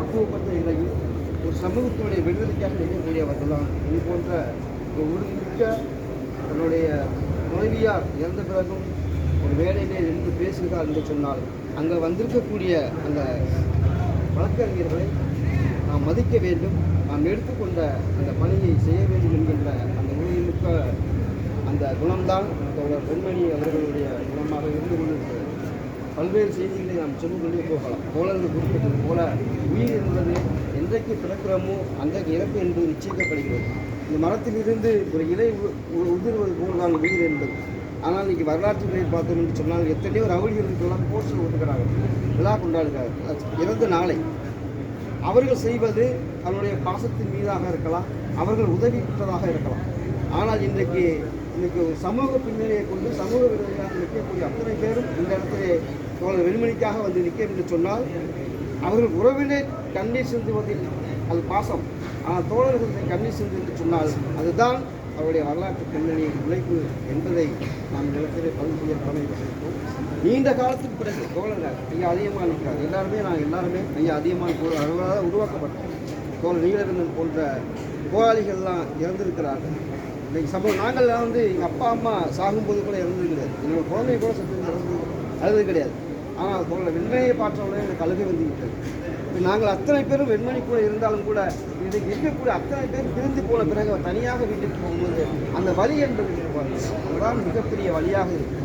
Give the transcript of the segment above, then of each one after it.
பக்குவப்பட்ட நிலையில் ஒரு சமூகத்தினுடைய விடுதலைக்காக நிற்கக்கூடியவர்கள் தான் இது போன்ற ஒரு உறுதிமிக்க தன்னுடைய துணைவியார் இறந்த பிறகும் ஒரு வேலையிலே நின்று பேசுகிறார் என்று சொன்னால் அங்கே வந்திருக்கக்கூடிய அந்த வழக்கறிஞர்களை நாம் மதிக்க வேண்டும், நாம் எடுத்துக்கொண்ட அந்த பணியை செய்ய வேண்டும் என்கின்ற அந்த உறுதிமிக்க அந்த குணம்தான் தோழர் பெண்மணி அவர்களுடைய குணமாக இருந்து கொண்டிருக்கிறது. பல்வேறு செய்திகளை நாம் சொல்லிக்கொண்டே போகலாம். தோழர்கள் குறிப்பிட்டது போல உயிர் என்பது என்றைக்கு பிறக்கிறோமோ அன்றைக்கு இறப்பு என்பது நிச்சயிக்கப்படுகிறது. இந்த மரத்திலிருந்து ஒரு இலை உதிர்வது போல்தான் உயிர் என்பது. ஆனால் இன்றைக்கி வரலாற்றுகளில் பார்த்தோம் என்று சொன்னால் எத்தனையோ ரவுடிகளுக்கெல்லாம் போஸ்டர் ஒட்டுக்கிறார்கள், விழா கொண்டாடுகிறார்கள். இறந்த நாளை அவர்கள் செய்வது அவருடைய பாசத்தின் மீதாக இருக்கலாம், அவர்கள் உதவி பெற்றதாக இருக்கலாம். ஆனால் இன்றைக்கு ஒரு சமூக பின்னணியை கொண்டு சமூக விரோதியாக நிற்கக்கூடிய அத்தனை பேரும் இந்த இடத்திலே தோழர் வெண்மணிக்காக வந்து நிற்க என்று சொன்னால் அவர்கள் உறவினை கண்ணீர் சிந்துவதில் அது பாசம். ஆனால் தோழர்கள் கண்ணீர் சிந்து என்று சொன்னால் அதுதான் அவருடைய வரலாற்று பின்னணி உழைப்பு என்பதை நாம் நிலத்திலே பதிவு செய்ய கடமைப்பட்டிருக்கோம். நீண்ட காலத்துக்கு பிறகு தோழர்கள் ஐயா அதிகமாக நிற்கிறார். எல்லாருமே ஐயா அதிகமாக அவர்களால் உருவாக்கப்பட்டோம். தோழர் நீலகண்டன் போன்ற போராளிகள்லாம் இறந்திருக்கிறார்கள். இன்றைக்கு சமூகம் நாங்கள்லாம் எங்கள் அப்பா அம்மா சாகும்போது கூட இறந்தது கிடையாது, என்னோட குழந்தை கூட சத்து அழுது கிடையாது. ஆனால் தோழர் வெண்மணியை பார்த்தவுடனே எனக்கு அழுகை வந்து விட்டது. நாங்கள் அத்தனை பேரும் வெண்மணி கூட இருந்தாலும் கூட இன்றைக்கு இருக்கக்கூடிய அத்தனை பேர் பிரிந்து போன பிறகு தனியாக வீட்டுக்கு போகும்போது அந்த வலி என்பது அதுதான் மிகப்பெரிய வழியாக இருக்குது.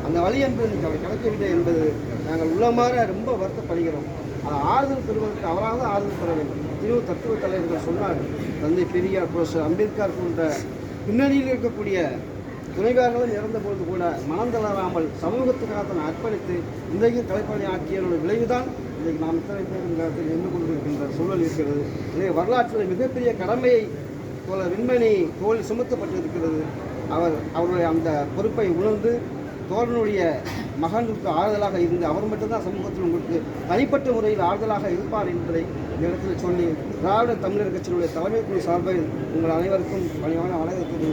அந்த வழி என்பது இன்றைக்கு அவர் கிடைக்கவில்லை என்பது நாங்கள் உள்ளமாற ரொம்ப வருத்தப்படுகிறோம். அதை ஆறுதல் பெறுவதற்கு அவராக ஆறுதல் பெற வேண்டும். திருவூர் தத்துவ தலைவர்கள் சொன்னார்கள், தந்தை பெரியார், புரொஃபசர் அம்பேத்கர் போன்ற பின்னணியில் இருக்கக்கூடிய துணைவியார்களும் இறந்தபோது கூட மனம் தளராமல் சமூகத்துக்காக தன்னை அர்ப்பணித்து இன்றைக்கு கலைப்பணி ஆற்றியதோட விளைவுதான் இன்றைக்கு நாம் இத்தனை பேர் இந்த இடத்தில் நின்று கொண்டிருக்கின்ற சூழல் இருக்கிறது. இன்றைய வரலாற்றில் மிகப்பெரிய கடமையை வெண்மணி தோல் சுமத்தப்பட்டிருக்கிறது. அவருடைய அந்த பொறுப்பை உணர்ந்து தோழனுடைய மகனுக்கு ஆறுதலாக இருந்து அவர் மட்டும்தான் சமூகத்தில் உங்களுக்கு தனிப்பட்ட முறையில் ஆறுதலாக இருப்பார் என்பதை இந்த இடத்தில் சொல்லி திராவிட தமிழர் கட்சியினுடைய தலைமை குழு சார்பில் உங்கள் அனைவருக்கும் பணிவான வணக்கத்தை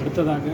அடுத்ததாக